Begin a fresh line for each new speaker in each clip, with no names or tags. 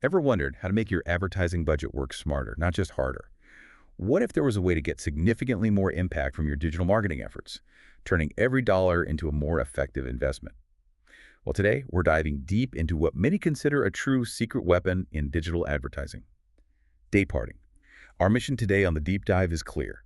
Ever wondered how to make your advertising budget work smarter, not just harder? What if there was a way to get significantly more impact from your digital marketing efforts, turning every dollar into a more effective investment? Well, today we're diving deep into what many consider a true secret weapon in digital advertising: day parting. Our mission today on the deep dive is clear.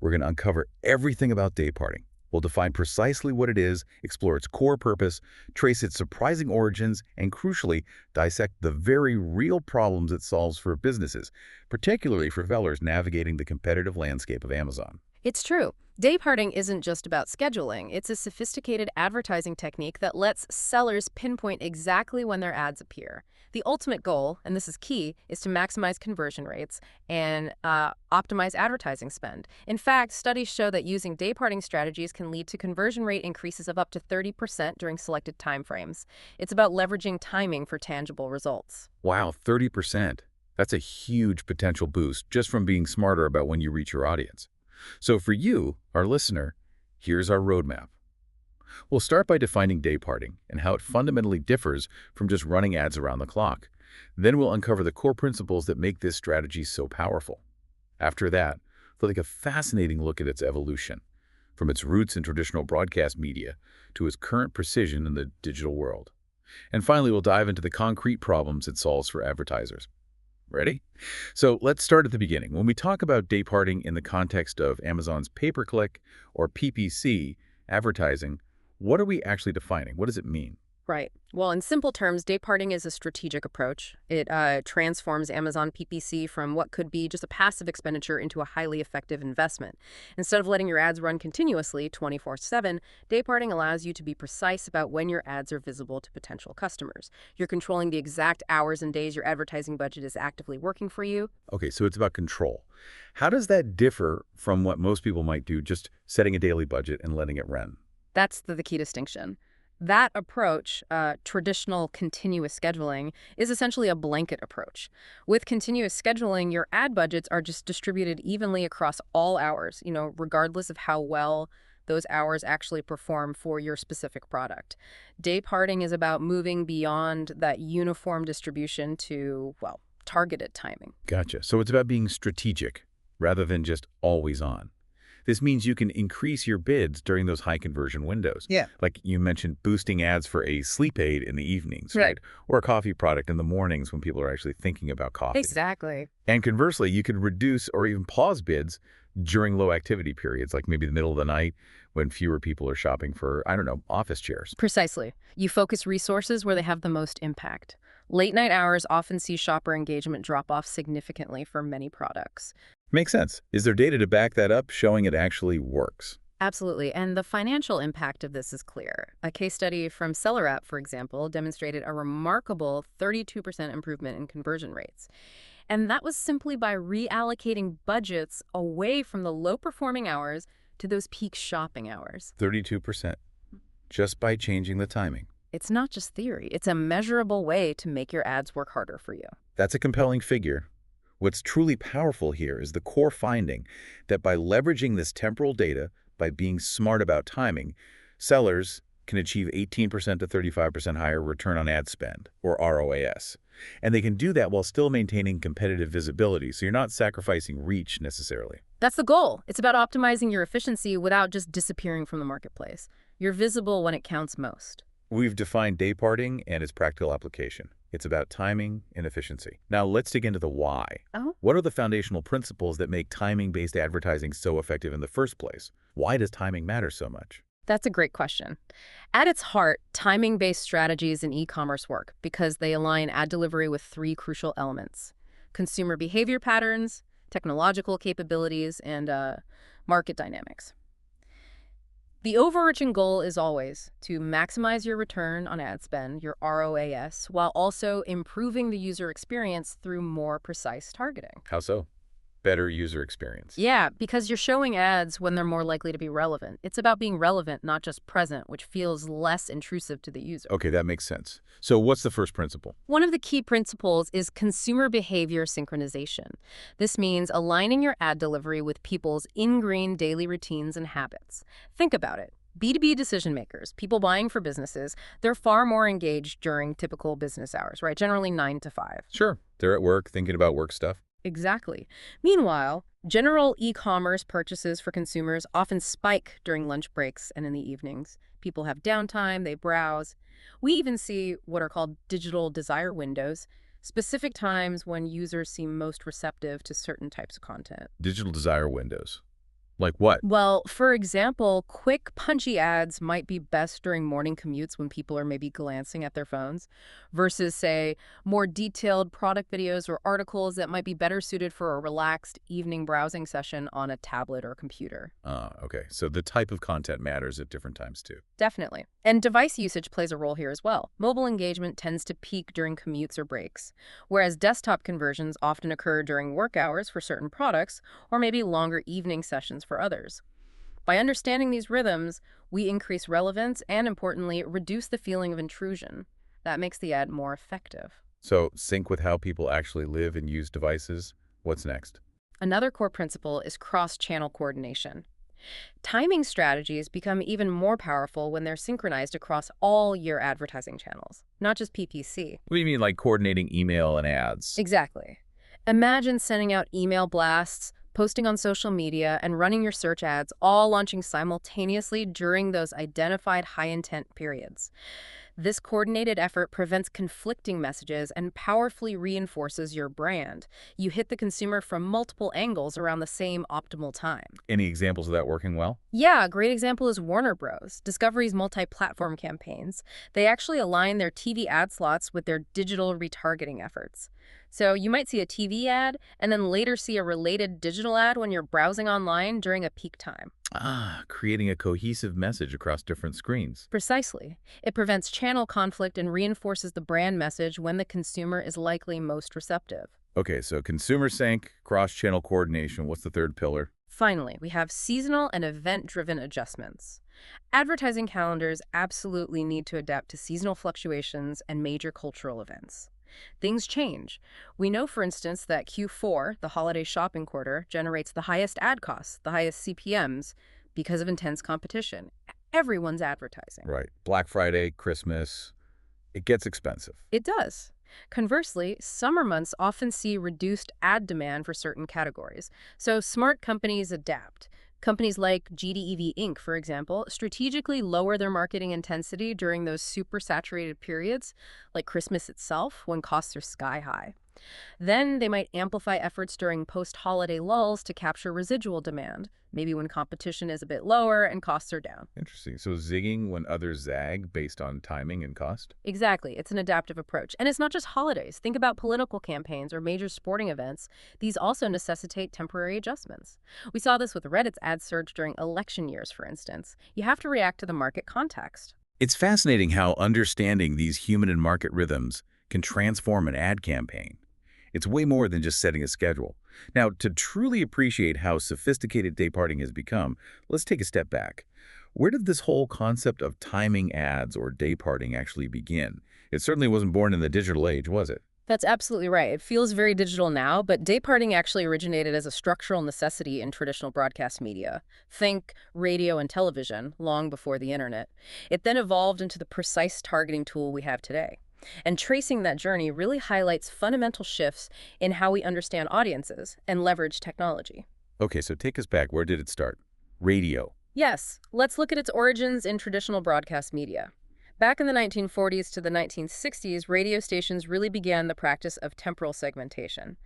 We're going to uncover everything about day parting. We'll define precisely what it is, explore its core purpose, trace its surprising origins, and crucially, dissect the very real problems it solves for businesses, particularly for sellers navigating the competitive landscape of Amazon.
It's true. Day parting isn't just about scheduling. It's a sophisticated advertising technique that lets sellers pinpoint exactly when their ads appear. The ultimate goal, and this is key, is to maximize conversion rates and optimize advertising spend. In fact, studies show that using day parting strategies can lead to conversion rate increases of up to 30% during selected timeframes. It's about leveraging timing for tangible results.
Wow, 30%. That's a huge potential boost just from being smarter about when you reach your audience. So for you, our listener, here's our roadmap. We'll start by defining day parting and how it fundamentally differs from just running ads around the clock. Then we'll uncover the core principles that make this strategy so powerful. After that, we'll take a fascinating look at its evolution, from its roots in traditional broadcast media to its current precision in the digital world. And finally, we'll dive into the concrete problems it solves for advertisers. Ready? So let's start at the beginning. When we talk about day parting in the context of Amazon's pay-per-click or PPC advertising, what are we actually defining? What does it mean?
Right. Well, in simple terms, day parting is a strategic approach. It transforms Amazon PPC from what could be just a passive expenditure into a highly effective investment. Instead of letting your ads run continuously 24/7, day parting allows you to be precise about when your ads are visible to potential customers. You're controlling the exact hours and days your advertising budget is actively working for you.
Okay, so it's about control. How does that differ from what most people might do, just setting a daily budget and letting it run?
That's the key distinction. That approach, traditional continuous scheduling, is essentially a blanket approach. With continuous scheduling, your ad budgets are just distributed evenly across all hours, regardless of how well those hours actually perform for your specific product. Day parting is about moving beyond that uniform distribution to, well, targeted timing.
Gotcha. So it's about being strategic rather than just always on. This means you can increase your bids during those high conversion windows.
Yeah.
Like you mentioned, boosting ads for a sleep aid in the evenings,
Right.
right? Or a coffee product in the mornings when people are actually thinking about coffee.
Exactly.
And conversely, you could reduce or even pause bids during low activity periods, like maybe the middle of the night when fewer people are shopping for, I don't know, office chairs.
Precisely. You focus resources where they have the most impact. Late night hours often see shopper engagement drop off significantly for many products.
Makes sense. Is there data to back that up, showing it actually works?
Absolutely, and the financial impact of this is clear. A case study from SellerApp, for example, demonstrated a remarkable 32% improvement in conversion rates. And that was simply by reallocating budgets away from the low-performing hours to those peak shopping hours.
32%, just by changing the timing.
It's not just theory. It's a measurable way to make your ads work harder for you.
That's a compelling figure. What's truly powerful here is the core finding that by leveraging this temporal data, by being smart about timing, sellers can achieve 18% to 35% higher return on ad spend, or ROAS. And they can do that while still maintaining competitive visibility, so you're not sacrificing reach necessarily.
That's the goal. It's about optimizing your efficiency without just disappearing from the marketplace. You're visible when it counts most.
We've defined day parting and its practical application. It's about timing and efficiency. Now let's dig into the why.
Oh.
What are the foundational principles that make timing-based advertising so effective in the first place? Why does timing matter so much?
That's a great question. At its heart, timing-based strategies in e-commerce work because they align ad delivery with three crucial elements: consumer behavior patterns, technological capabilities, and market dynamics. The overarching goal is always to maximize your return on ad spend, your ROAS, while also improving the user experience through more precise targeting.
How so? Better user experience.
Yeah, because you're showing ads when they're more likely to be relevant. It's about being relevant, not just present, which feels less intrusive to the user.
Okay, that makes sense. So what's the first principle?
One of the key principles is consumer behavior synchronization. This means aligning your ad delivery with people's ingrained daily routines and habits. Think about it. B2B decision makers, people buying for businesses, they're far more engaged during typical business hours, right? Generally 9 to 5.
Sure, they're at work thinking about work stuff.
Exactly. Meanwhile, general e-commerce purchases for consumers often spike during lunch breaks and in the evenings. People have downtime, they browse. We even see what are called digital desire windows, specific times when users seem most receptive to certain types of content.
Digital desire windows. Like what?
Well, for example, quick, punchy ads might be best during morning commutes when people are maybe glancing at their phones, versus, say, more detailed product videos or articles that might be better suited for a relaxed evening browsing session on a tablet or computer.
Okay. So the type of content matters at different times too.
Definitely. And device usage plays a role here as well. Mobile engagement tends to peak during commutes or breaks, whereas desktop conversions often occur during work hours for certain products or maybe longer evening sessions for others. By understanding these rhythms, we increase relevance and, importantly, reduce the feeling of intrusion. That makes the ad more effective.
So sync with how people actually live and use devices. What's next?
Another core principle is cross-channel coordination. Timing strategies become even more powerful when they're synchronized across all your advertising channels, not just PPC.
What do you mean, like coordinating email and ads?
Exactly. Imagine sending out email blasts, posting on social media, and running your search ads, all launching simultaneously during those identified high-intent periods. This coordinated effort prevents conflicting messages and powerfully reinforces your brand. You hit the consumer from multiple angles around the same optimal time.
Any examples of that working well?
Yeah, a great example is Warner Bros. Discovery's multi-platform campaigns. They actually align their TV ad slots with their digital retargeting efforts. So you might see a TV ad and then later see a related digital ad when you're browsing online during a peak time.
Creating a cohesive message across different screens.
Precisely. It prevents channel conflict and reinforces the brand message when the consumer is likely most receptive.
Okay, so consumer sync, cross-channel coordination. What's the third pillar?
Finally, we have seasonal and event-driven adjustments. Advertising calendars absolutely need to adapt to seasonal fluctuations and major cultural events. Things change. We know, for instance, that Q4, the holiday shopping quarter, generates the highest ad costs, the highest CPMs, because of intense competition. Everyone's advertising.
Right. Black Friday, Christmas. It gets expensive.
It does. Conversely, summer months often see reduced ad demand for certain categories. So smart companies adapt. Companies like GDEV Inc., for example, strategically lower their marketing intensity during those super saturated periods, like Christmas itself, when costs are sky high. Then they might amplify efforts during post-holiday lulls to capture residual demand, maybe when competition is a bit lower and costs are down.
Interesting. So zigging when others zag based on timing and cost?
Exactly. It's an adaptive approach. And it's not just holidays. Think about political campaigns or major sporting events. These also necessitate temporary adjustments. We saw this with Reddit's ad surge during election years, for instance. You have to react to the market context.
It's fascinating how understanding these human and market rhythms can transform an ad campaign. It's way more than just setting a schedule. Now, to truly appreciate how sophisticated dayparting has become, let's take a step back. Where did this whole concept of timing ads or dayparting actually begin? It certainly wasn't born in the digital age, was it?
That's absolutely right. It feels very digital now, but dayparting actually originated as a structural necessity in traditional broadcast media. Think radio and television, long before the internet. It then evolved into the precise targeting tool we have today. And tracing that journey really highlights fundamental shifts in how we understand audiences and leverage technology.
Okay, so take us back. Where did it start? Radio.
Yes, let's look at its origins in traditional broadcast media. Back in the 1940s to the 1960s, radio stations really began the practice of temporal segmentation.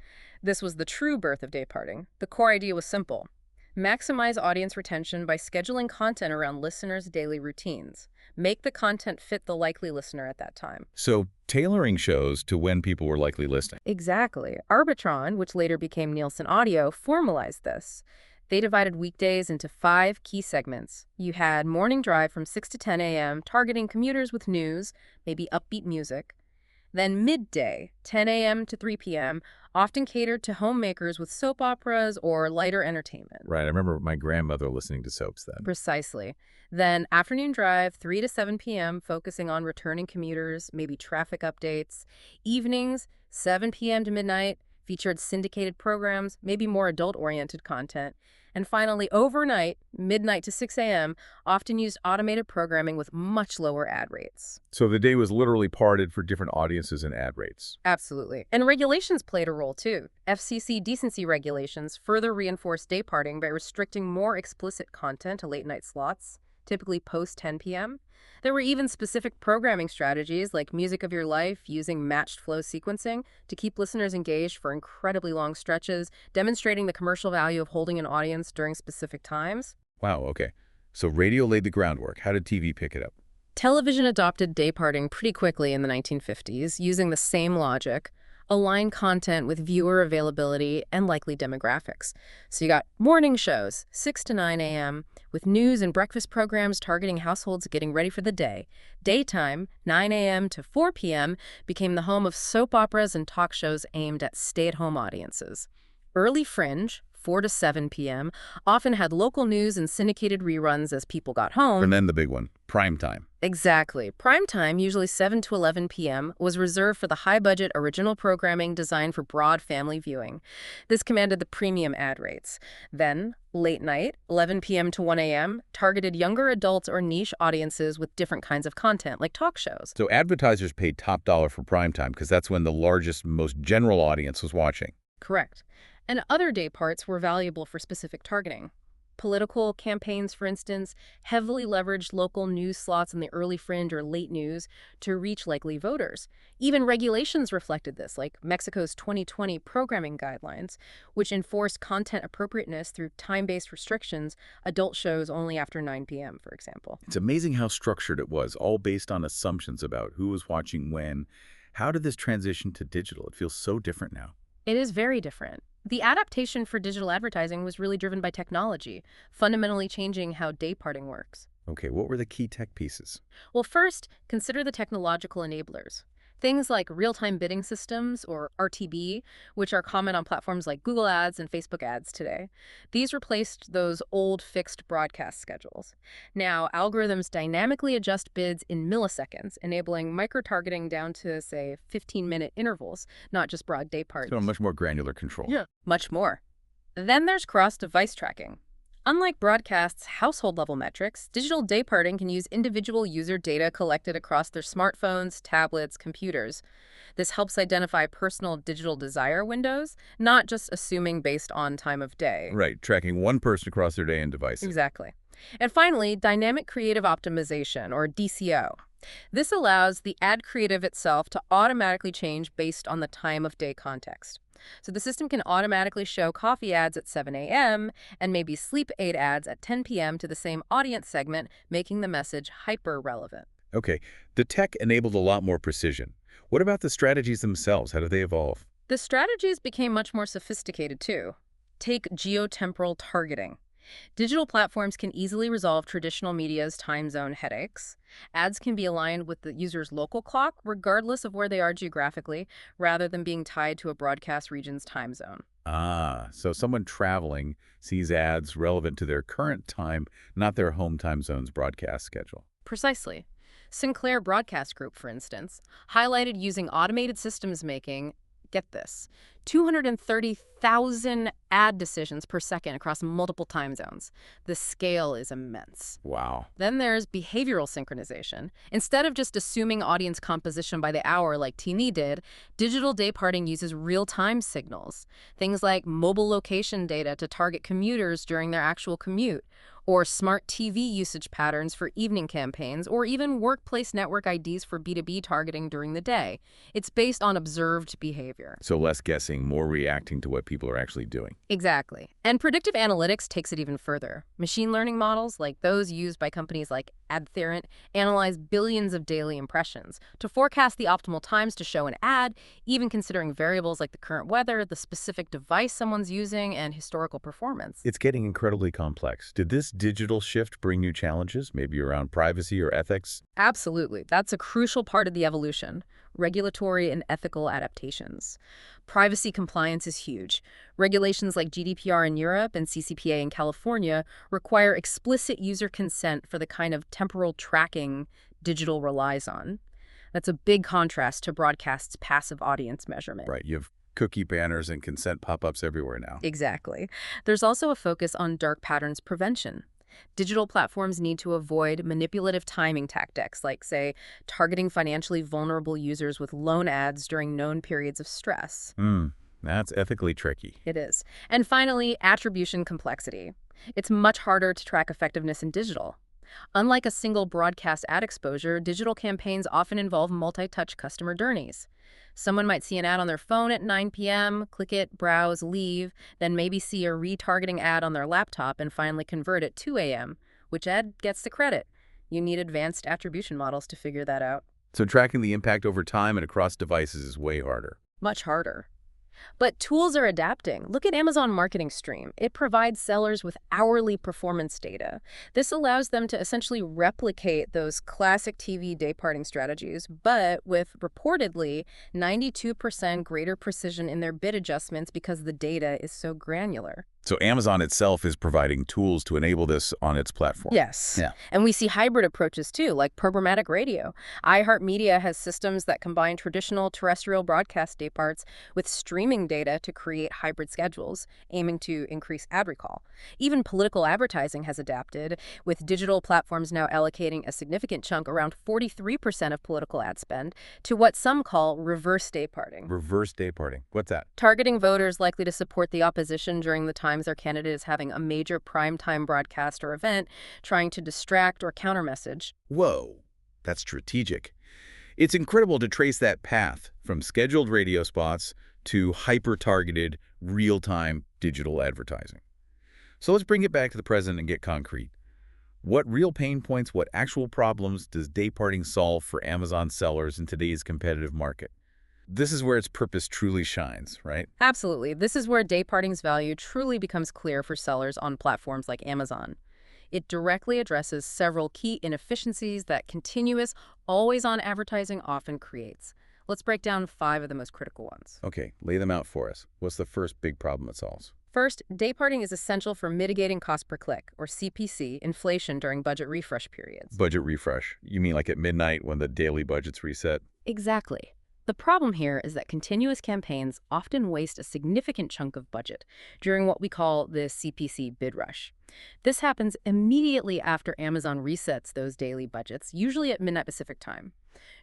This was the true birth of dayparting. The core idea was simple. Maximize audience retention by scheduling content around listeners' daily routines. Make the content fit the likely listener at that time.
So tailoring shows to when people were likely listening.
Exactly. Arbitron, which later became Nielsen Audio, formalized this. They divided weekdays into 5 key segments. You had morning drive from 6 to 10 a.m., targeting commuters with news, maybe upbeat music. Then midday, 10 a.m. to 3 p.m., often catered to homemakers with soap operas or lighter entertainment.
Right, I remember my grandmother listening to soaps then.
Precisely. Then afternoon drive, 3 to 7 p.m., focusing on returning commuters, maybe traffic updates. Evenings, 7 p.m. to midnight, featured syndicated programs, maybe more adult-oriented content. And finally, overnight, midnight to 6 a.m., often used automated programming with much lower ad rates.
So the day was literally parted for different audiences and ad rates.
Absolutely. And regulations played a role too. FCC decency regulations further reinforced day parting by restricting more explicit content to late night slots, typically post 10 p.m. There were even specific programming strategies like Music of Your Life using matched flow sequencing to keep listeners engaged for incredibly long stretches, demonstrating the commercial value of holding an audience during specific times.
Wow, okay. So radio laid the groundwork. How did TV pick it up?
Television adopted day parting pretty quickly in the 1950s, using the same logic, align content with viewer availability and likely demographics. So you got morning shows, 6 to 9 a.m., with news and breakfast programs targeting households getting ready for the day. Daytime, 9 a.m. to 4 p.m., became the home of soap operas and talk shows aimed at stay-at-home audiences. Early fringe, 4 to 7 p.m., often had local news and syndicated reruns as people got home.
And then the big one, prime time.
Exactly. Prime time, usually 7 to 11 p.m., was reserved for the high-budget original programming designed for broad family viewing. This commanded the premium ad rates. Then, late night, 11 p.m. to 1 a.m., targeted younger adults or niche audiences with different kinds of content, like talk shows.
So advertisers paid top dollar for prime time because that's when the largest, most general audience was watching.
Correct. And other day parts were valuable for specific targeting. Political campaigns, for instance, heavily leveraged local news slots in the early fringe or late news to reach likely voters. Even regulations reflected this, like Mexico's 2020 programming guidelines, which enforced content appropriateness through time-based restrictions, adult shows only after 9 p.m., for example.
It's amazing how structured it was, all based on assumptions about who was watching when. How did this transition to digital? It feels so different now.
It is very different. The adaptation for digital advertising was really driven by technology, fundamentally changing how day parting works.
Okay, what were the key tech pieces?
Well, first, consider the technological enablers. Things like real-time bidding systems, or RTB, which are common on platforms like Google Ads and Facebook Ads today. These replaced those old fixed broadcast schedules. Now, algorithms dynamically adjust bids in milliseconds, enabling micro-targeting down to, say, 15-minute intervals, not just broad day parts.
So a much more granular control.
Yeah, much more. Then there's cross-device tracking. Unlike broadcast's household-level metrics, digital day parting can use individual user data collected across their smartphones, tablets, computers. This helps identify personal digital desire windows, not just assuming based on time of day.
Right, tracking one person across their day and devices.
Exactly. And finally, dynamic creative optimization, or DCO. This allows the ad creative itself to automatically change based on the time of day context. So the system can automatically show coffee ads at 7 a.m. and maybe sleep aid ads at 10 p.m. to the same audience segment, making the message hyper-relevant.
Okay, the tech enabled a lot more precision. What about the strategies themselves? How did they evolve?
The strategies became much more sophisticated, too. Take geotemporal targeting. Digital platforms can easily resolve traditional media's time zone headaches. Ads can be aligned with the user's local clock, regardless of where they are geographically, rather than being tied to a broadcast region's time zone.
Ah, so someone traveling sees ads relevant to their current time, not their home time zone's broadcast schedule.
Precisely. Sinclair Broadcast Group, for instance, highlighted using automated systems making, get this, 230,000 ad decisions per second across multiple time zones. The scale is immense.
Wow.
Then there's behavioral synchronization. Instead of just assuming audience composition by the hour like TV did, digital day parting uses real-time signals. Things like mobile location data to target commuters during their actual commute, or smart TV usage patterns for evening campaigns, or even workplace network IDs for B2B targeting during the day. It's based on observed behavior.
So less guessing, more reacting to what people are actually doing.
Exactly. And predictive analytics takes it even further. Machine learning models, like those used by companies like AdTheorent, analyze billions of daily impressions to forecast the optimal times to show an ad, even considering variables like the current weather, the specific device someone's using, and historical performance.
It's getting incredibly complex. Did this digital shift bring new challenges, maybe around privacy or ethics?
Absolutely. That's a crucial part of the evolution. Regulatory and ethical adaptations. Privacy compliance is huge. Regulations like GDPR in Europe and CCPA in California require explicit user consent for the kind of temporal tracking digital relies on. That's a big contrast to broadcast's passive audience measurement.
Right, you have Cookie banners and consent pop-ups everywhere now.
Exactly. There's also a focus on dark patterns prevention. Digital platforms need to avoid manipulative timing tactics, like, say, targeting financially vulnerable users with loan ads during known periods of stress.
That's ethically tricky.
It is. And finally, attribution complexity. It's much harder to track effectiveness in digital. Unlike a single broadcast ad exposure, digital campaigns often involve multi-touch customer journeys. Someone might see an ad on their phone at 9 p.m., click it, browse, leave, then maybe see a retargeting ad on their laptop and finally convert at 2 a.m. Which ad gets the credit? You need advanced attribution models to figure that out.
So tracking the impact over time and across devices is way harder.
Much harder. But tools are adapting. Look at Amazon Marketing Stream. It provides sellers with hourly performance data. This allows them to essentially replicate those classic TV day-parting strategies, but with reportedly 92% greater precision in their bid adjustments because the data is so granular.
So Amazon itself is providing tools to enable this on its platform.
Yes.
Yeah.
And we see hybrid approaches too, like programmatic radio. iHeartMedia has systems that combine traditional terrestrial broadcast dayparts with streaming data to create hybrid schedules, aiming to increase ad recall. Even political advertising has adapted, with digital platforms now allocating a significant chunk, around 43% of political ad spend, to what some call reverse dayparting.
Reverse dayparting. What's that?
Targeting voters likely to support the opposition during the times their candidate is having a major primetime broadcast or event, trying to distract or counter-message.
Whoa, that's strategic. It's incredible to trace that path from scheduled radio spots to hyper-targeted, real-time digital advertising. So let's bring it back to the present and get concrete. What real pain points, what actual problems does dayparting solve for Amazon sellers in today's competitive market? This is where its purpose truly shines, right?
Absolutely. This is where dayparting's value truly becomes clear for sellers on platforms like Amazon. It directly addresses several key inefficiencies that continuous, always-on advertising often creates. Let's break down 5 of the most critical ones.
Okay, lay them out for us. What's the first big problem it solves?
First, dayparting is essential for mitigating cost per click, or CPC, inflation during budget refresh periods.
Budget refresh. You mean like at midnight when the daily budget's reset?
Exactly. The problem here is that continuous campaigns often waste a significant chunk of budget during what we call the CPC bid rush. This happens immediately after Amazon resets those daily budgets, usually at midnight Pacific time.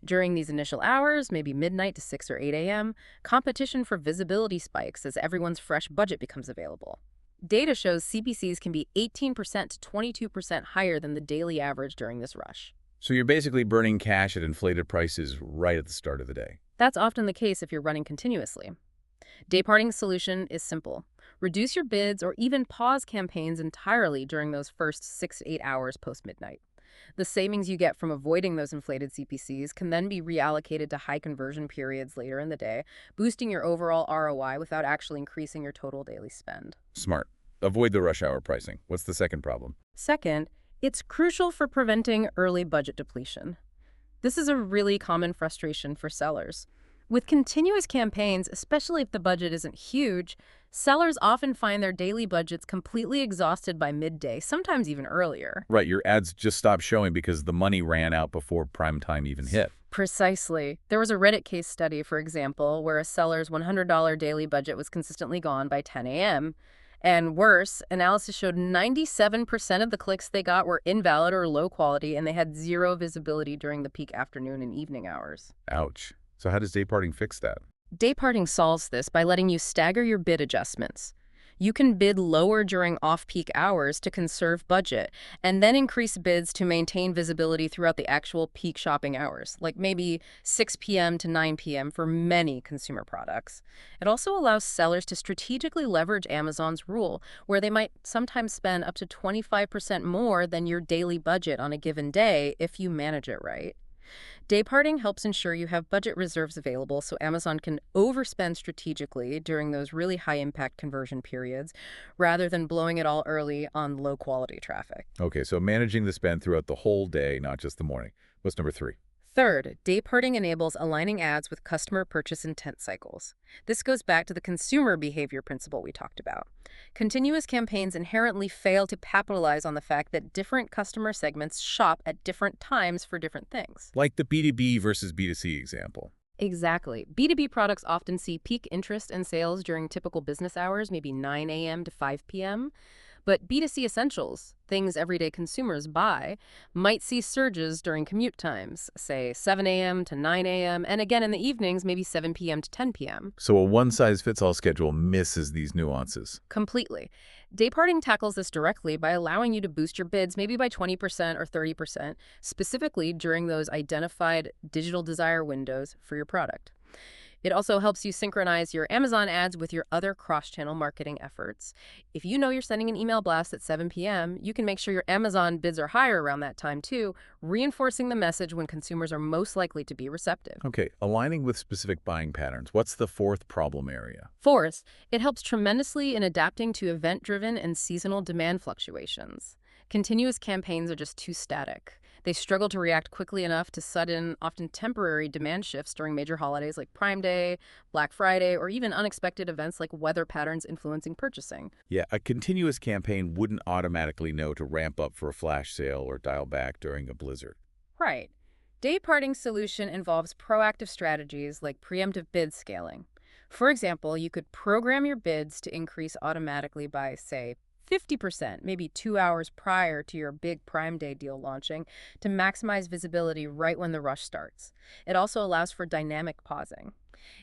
During these initial hours, maybe midnight to 6 or 8 a.m., competition for visibility spikes as everyone's fresh budget becomes available. Data shows CPCs can be 18% to 22% higher than the daily average during this rush.
So you're basically burning cash at inflated prices right at the start of the day.
That's often the case if you're running continuously. Dayparting's solution is simple. Reduce your bids or even pause campaigns entirely during those first 6 to 8 hours post-midnight. The savings you get from avoiding those inflated CPCs can then be reallocated to high conversion periods later in the day, boosting your overall ROI without actually increasing your total daily spend.
Smart. Avoid the rush hour pricing. What's the second problem?
Second, it's crucial for preventing early budget depletion. This is a really common frustration for sellers. With continuous campaigns, especially if the budget isn't huge, sellers often find their daily budgets completely exhausted by midday, sometimes even earlier.
Right, your ads just stopped showing because the money ran out before prime time even hit.
Precisely. There was a Reddit case study, for example, where a seller's $100 daily budget was consistently gone by 10 a.m. And worse, analysis showed 97% of the clicks they got were invalid or low quality, and they had zero visibility during the peak afternoon and evening hours.
Ouch. So how does dayparting fix that?
Dayparting solves this by letting you stagger your bid adjustments. You can bid lower during off-peak hours to conserve budget, and then increase bids to maintain visibility throughout the actual peak shopping hours, like maybe 6 p.m. to 9 p.m. for many consumer products. It also allows sellers to strategically leverage Amazon's rule, where they might sometimes spend up to 25% more than your daily budget on a given day if you manage it right. Dayparting helps ensure you have budget reserves available so Amazon can overspend strategically during those really high-impact conversion periods rather than blowing it all early on low-quality traffic.
Okay, so managing the spend throughout the whole day, not just the morning. What's number 3?
Third, dayparting enables aligning ads with customer purchase intent cycles. This goes back to the consumer behavior principle we talked about. Continuous campaigns inherently fail to capitalize on the fact that different customer segments shop at different times for different things.
Like the B2B versus B2C example.
Exactly. B2B products often see peak interest and sales during typical business hours, maybe 9 a.m. to 5 p.m. But B2C essentials, things everyday consumers buy, might see surges during commute times, say 7 a.m. to 9 a.m., and again in the evenings, maybe 7 p.m. to 10 p.m.
So a one-size-fits-all schedule misses these nuances.
Completely. Dayparting tackles this directly by allowing you to boost your bids maybe by 20% or 30%, specifically during those identified digital desire windows for your product. It also helps you synchronize your Amazon ads with your other cross-channel marketing efforts. If you know you're sending an email blast at 7 p.m., you can make sure your Amazon bids are higher around that time too, reinforcing the message when consumers are most likely to be receptive.
Okay, aligning with specific buying patterns. What's the fourth problem area?
Fourth, it helps tremendously in adapting to event-driven and seasonal demand fluctuations. Continuous campaigns are just too static. They struggle to react quickly enough to sudden, often temporary demand shifts during major holidays like Prime Day, Black Friday, or even unexpected events like weather patterns influencing purchasing.
Yeah, a continuous campaign wouldn't automatically know to ramp up for a flash sale or dial back during a blizzard.
Right. Day parting solution involves proactive strategies like preemptive bid scaling. For example, you could program your bids to increase automatically by, say, 50%, maybe 2 hours prior to your big Prime Day deal launching to maximize visibility right when the rush starts. It also allows for dynamic pausing.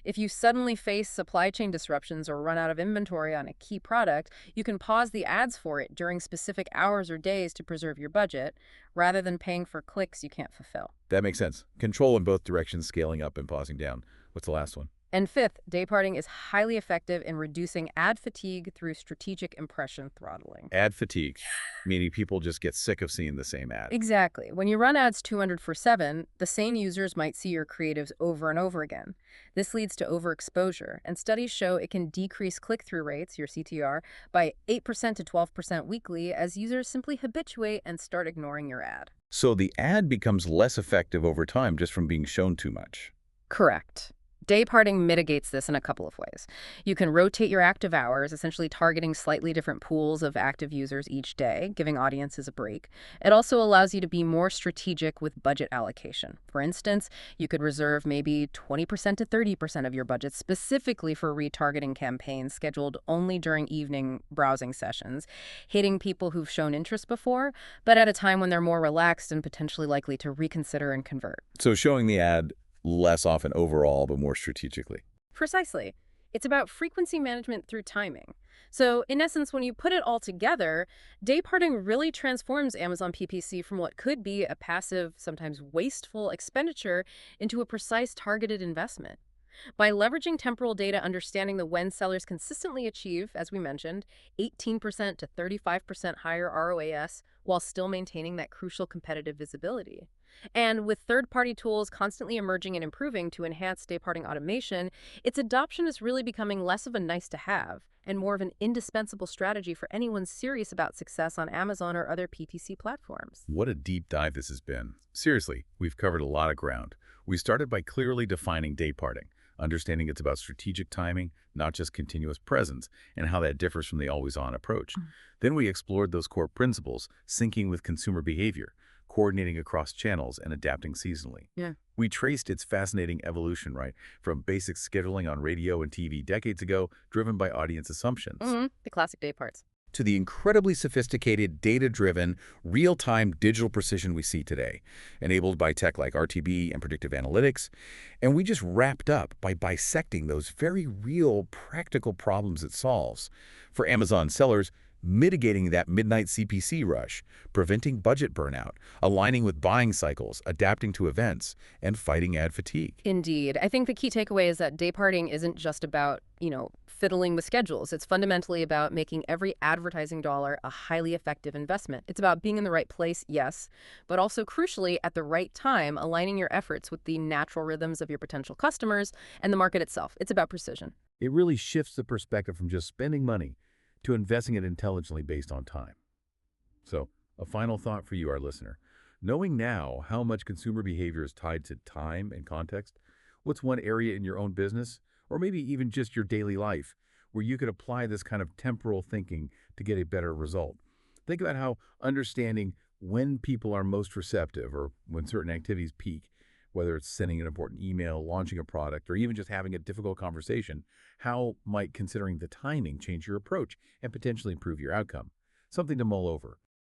If you suddenly face supply chain disruptions or run out of inventory on a key product, you can pause the ads for it during specific hours or days to preserve your budget, rather than paying for clicks you can't fulfill.
That makes sense. Control in both directions, scaling up and pausing down. What's the last one?
And fifth, day parting is highly effective in reducing ad fatigue through strategic impression throttling.
Ad fatigue, meaning people just get sick of seeing the same ad.
Exactly. When you run ads 200/7, the same users might see your creatives over and over again. This leads to overexposure, and studies show it can decrease click-through rates, your CTR, by 8% to 12% weekly as users simply habituate and start ignoring your ad.
So the ad becomes less effective over time just from being shown too much.
Correct. Day parting mitigates this in a couple of ways. You can rotate your active hours, essentially targeting slightly different pools of active users each day, giving audiences a break. It also allows you to be more strategic with budget allocation. For instance, you could reserve maybe 20% to 30% of your budget specifically for retargeting campaigns scheduled only during evening browsing sessions, hitting people who've shown interest before, but at a time when they're more relaxed and potentially likely to reconsider and convert.
So showing the ad less often overall, but more strategically.
Precisely. It's about frequency management through timing. So, in essence, when you put it all together, day parting really transforms Amazon PPC from what could be a passive, sometimes wasteful expenditure into a precise targeted investment. By leveraging temporal data, understanding the when sellers consistently achieve, as we mentioned, 18% to 35% higher ROAS while still maintaining that crucial competitive visibility. And with third-party tools constantly emerging and improving to enhance day parting automation, its adoption is really becoming less of a nice-to-have and more of an indispensable strategy for anyone serious about success on Amazon or other PTC platforms.
What a deep dive this has been. Seriously, we've covered a lot of ground. We started by clearly defining day parting, understanding it's about strategic timing, not just continuous presence, and how that differs from the always-on approach. Then we explored those core principles, syncing with consumer behavior, coordinating across channels, and adapting seasonally.
Yeah.
We traced its fascinating evolution, right, from basic scheduling on radio and TV decades ago, driven by audience assumptions,
The classic day parts.
to the incredibly sophisticated, data-driven, real-time digital precision we see today, enabled by tech like RTB and predictive analytics. And we just wrapped up by bisecting those very real, practical problems it solves. For Amazon sellers, mitigating that midnight CPC rush, preventing budget burnout, aligning with buying cycles, adapting to events, and fighting ad fatigue.
Indeed. I think the key takeaway is that day parting isn't just about, fiddling with schedules. It's fundamentally about making every advertising dollar a highly effective investment. It's about being in the right place, yes, but also crucially at the right time, aligning your efforts with the natural rhythms of your potential customers and the market itself. It's about precision.
It really shifts the perspective from just spending money to investing it intelligently based on time. So, a final thought for you, our listener. Knowing now how much consumer behavior is tied to time and context, what's one area in your own business, or maybe even just your daily life, where you could apply this kind of temporal thinking to get a better result? Think about how understanding when people are most receptive or when certain activities peak Whether it's sending an important email, launching a product, or even just having a difficult conversation, how might considering the timing change your approach and potentially improve your outcome? Something to mull over.